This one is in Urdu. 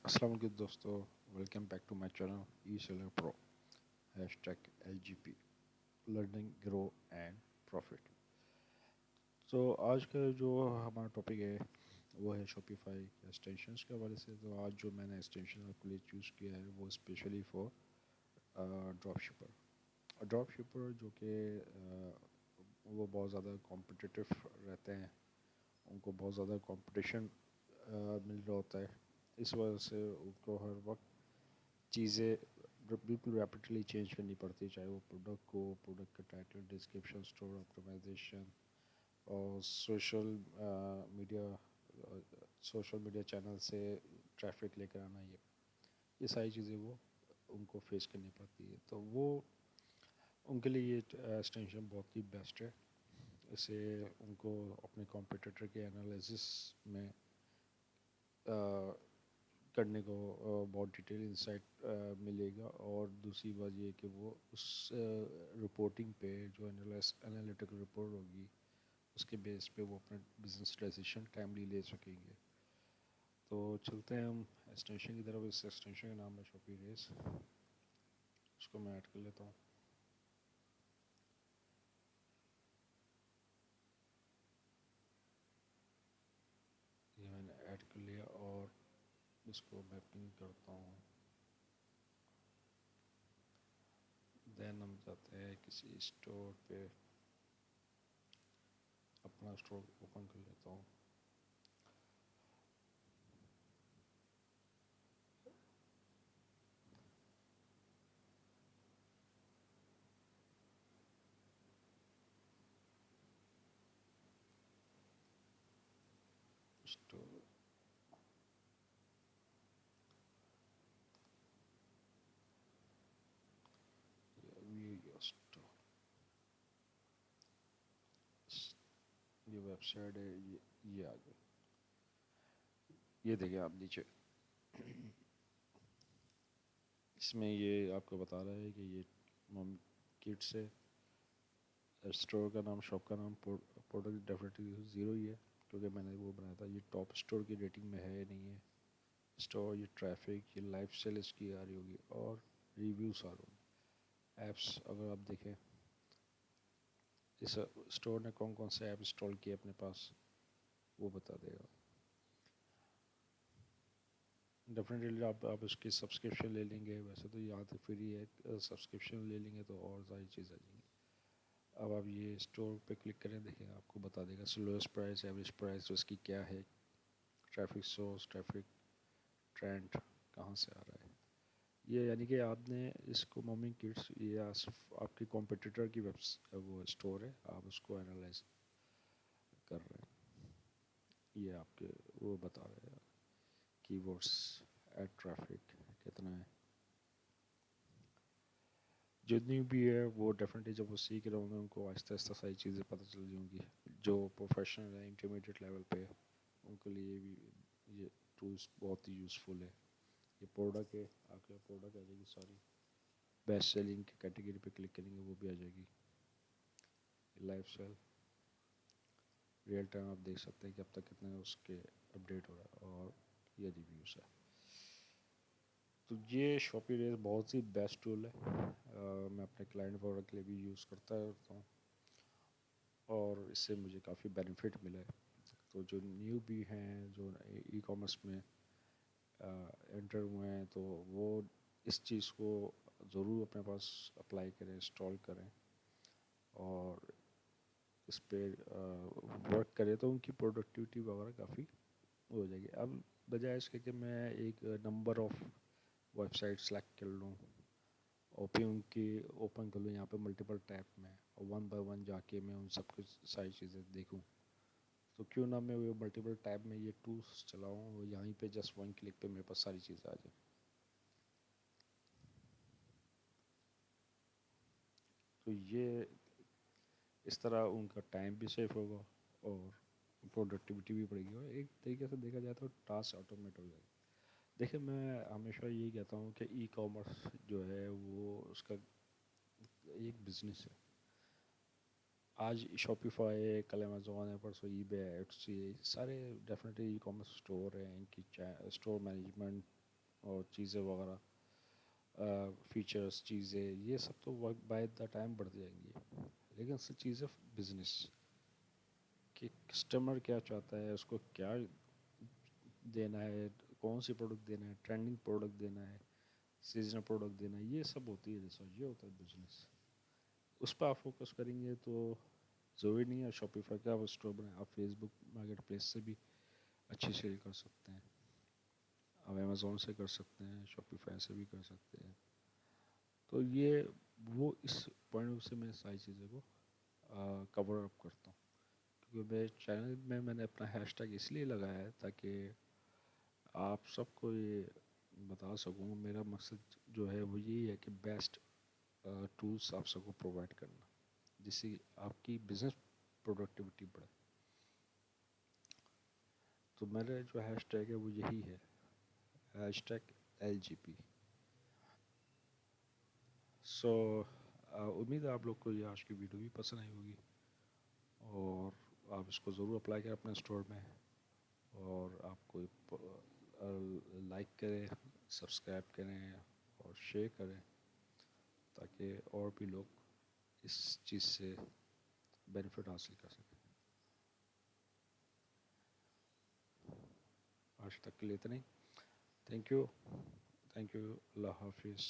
السلام علیکم دوستو، welcome back to my channel E seller pro #LGP learning guru and profit. تو آج کا جو ہمارا ٹاپک ہے وہ ہے شاپیفائی ایکسٹینشنس کے حوالے سے۔ تو آج جو میں نے ایکسٹینشن آپ کے لیے چوز کیا ہے وہ اسپیشلی فار ڈراپ شپر جو کہ وہ بہت زیادہ کمپٹیٹیو رہتے ہیں، ان کو بہت زیادہ کمپٹیشن مل رہا ہوتا ہے، اس وجہ سے ان کو ہر وقت چیزیں بالکل ریپڈلی چینج کرنی پڑتی ہے، چاہے وہ پروڈکٹ کا ٹائٹل، ڈسکرپشن، اسٹور آپٹیمائزیشن اور سوشل میڈیا چینل سے ٹریفک لے کر آنا، یہ ساری چیزیں وہ ان کو فیس کرنی پڑتی ہے۔ تو وہ ان کے لیے یہ ایکسٹینشن بہت ہی بیسٹ ہے۔ اس سے ان کو اپنے کمپیٹیٹر کے انالیسس میں کرنے کو بہت ڈیٹیل انسائٹ ملے گا، اور دوسری بات یہ کہ وہ اس رپورٹنگ پہ جو انالیٹیکل رپورٹ ہوگی اس کے بیس پہ وہ اپنا بزنس ڈیسیشن ٹائملی لے سکیں گے۔ تو چلتے ہیں ہم ایکسٹینشن کی طرف۔ اس ایکسٹینشن کا نام ہے شاپی ریس، اس کو میں ایڈ کر لیتا ہوں۔ یہ میں نے ایڈ کر لیا اور اس کو میں پن کرتا ہوں۔ دین ہم جاتے ہیں کسی اسٹور پہ، اپنا اسٹور اوپن کر لیتا ہوں۔ اسٹور ویو یور اسٹور، یہ ویب سائٹ ہے، یہ آ گئی۔ یہ دیکھیں آپ نیچے، اس میں یہ آپ کو بتا رہا ہے کہ یہ کٹس ہے۔ اسٹور کا نام، شاپ کا نام، پروڈکٹ ڈیفینیٹلی 0 ہی ہے کیونکہ میں نے وہ بنایا تھا۔ یہ ٹاپ اسٹور کی ریٹنگ میں ہے نہیں ہے اسٹور۔ یہ ٹریفک، یہ لائف سیل اس کی آ رہی ہوگی، اور ریویوز آ رہے ہیں۔ ایپس اگر آپ دیکھیں اس اسٹور نے کون کون سے ایپ انسٹال کیے اپنے پاس وہ بتا دے گا۔ ڈیفینیٹلی آپ اس کی سبسکرپشن لے لیں گے، ویسے تو یہاں تو فری ہے، سبسکرپشن لے لیں گے تو اور ساری چیز آ جائیں گی۔ اب آپ یہ اسٹور پہ کلک کریں، دیکھیں آپ کو بتا دے گا سلویسٹ پرائس، ایوریج پرائس اس کی کیا ہے، ٹریفک سورس، ٹریفک ٹرینڈ کہاں سے آ رہا ہے۔ یہ یعنی کہ آپ نے اس کو مومنگ کٹس، یہ صرف آپ کی کمپٹیٹر کی وہ اسٹور ہے، آپ اس کو انالائز کر رہے ہیں۔ یہ آپ کے وہ بتا رہے ہیں کی ورڈس، ایڈ ٹریفک کتنا ہے، جتنی بھی ہے وہ ڈیفینیٹلی جب وہ سیکھ رہے ہوں گے ان کو آہستہ آہستہ ساری چیزیں پتہ چل جائیں گی۔ جو پروفیشنل ہے، انٹرمیڈیٹ لیول پہ، ان کے لیے بھی یہ ٹولس بہت ہی یوزفل ہے۔ یہ پروڈکٹ ہے، آپ کے پروڈکٹ آ جائے گی ساری، بیسٹ سیلنگ کی کیٹیگری پہ کلک کریں گے وہ بھی آ جائے گی۔ لائف سیل ریئل ٹائم آپ دیکھ سکتے ہیں کہ اب تک کتنے اس کے اپڈیٹ ہو رہا ہے، اور یہ ریویوز ہے۔ تو یہ شاپی ریس بہت ہی بیسٹ ٹول ہے، میں اپنے کلائنٹ پروڈکٹ کے لیے بھی یوز کرتا رہتا ہوں، اور اس سے مجھے کافی بینیفٹ ملا ہے۔ تو جو نیو بھی ہیں، جو ای کامرس میں انٹر ہوئے ہیں، تو وہ اس چیز کو ضرور اپنے پاس اپلائی کریں، انسٹال کریں، اور اس پہ ورک کرے تو ان کی پروڈکٹیوٹی وغیرہ کافی ہو جائے گی۔ اب بجائے اس کے کہ میں ایک number of website select کر لوں اور پھر ان کی اوپن کر لوں یہاں پہ ملٹیپل ٹیب میں، اور ون بائی ون جا کے میں ان سب کی ساری چیزیں دیکھوں، تو کیوں نہ میں وہ ملٹیپل ٹیب میں یہ ٹولس چلاؤں، اور یہیں پہ جسٹ ون کلک پہ میرے پاس ساری چیزیں آ جائیں۔ تو یہ اس طرح ان کا ٹائم بھی سیف ہوگا اور پروڈکٹیوٹی بھی بڑھے گی، اور ایک طریقے سے دیکھا جائے تو ٹاسک آٹومیٹ ہو جائے گا۔ دیکھیں میں ہمیشہ یہی کہتا ہوں کہ ای کامرس جو ہے وہ اس کا ایک بزنس ہے۔ آج شاپیفائی ہے، کل امیزون ہے، پرسوں ای بے ہے، ایٹسی ہے، سارے ڈیفینیٹلی ای کامرس اسٹور ہیں، ان کی اسٹور مینجمنٹ اور چیزیں وغیرہ، فیچرز، چیزیں، یہ سب تو وقت بائی دا ٹائم بڑھ جائیں گی. لیکن اصل چیز ہے بزنس، کہ کسٹمر کیا چاہتا ہے، اس کو کیا دینا ہے، کون سی پروڈکٹ دینا ہے، ٹرینڈنگ پروڈکٹ دینا ہے، سیزنل پروڈکٹ دینا ہے، یہ سب ہوتی ہے ریسرچ، یہ ہوتا ہے بزنس. اس پہ آپ فوکس کریں گے تو ضروری نہیں ہے شاپیفائی کا آپ اسٹور بنائیں. آپ فیس بک مارکیٹ پلیس سے بھی اچھی سیل کر سکتے ہیں، آپ امیزون سے کر سکتے ہیں، شاپیفائی سے بھی کر سکتے ہیں. تو یہ وہ اس پوائنٹ سے میں ساری چیزوں کو کور اپ کرتا ہوں. کیونکہ میرے چینل میں نے اپنا ہیش ٹیگ اس لیے لگایا ہے تاکہ آپ سب کو یہ بتا سکوں. میرا مقصد جو ہے وہ یہی ہے کہ بیسٹ ٹولس آپ سب کو پرووائڈ کرنا، جس سے آپ کی بزنس پروڈکٹیوٹی بڑھے. تو میرا جو ہیش ٹیگ ہے وہ یہی ہے، ہیش ٹیگ LGP. سو امید ہے آپ لوگ کو یہ آج کی ویڈیو بھی پسند آئی ہوگی، اور آپ اس کو ضرور اپلائی کریں اپنے اسٹور میں، اور آپ کو لائک کریں، سبسکرائب کریں اور شیئر کریں تاکہ اور بھی لوگ اس چیز سے بینیفٹ حاصل کر سکیں. آج تک کے لیے اتنا ہی. Thank you. Thank you. اللہ حافظ.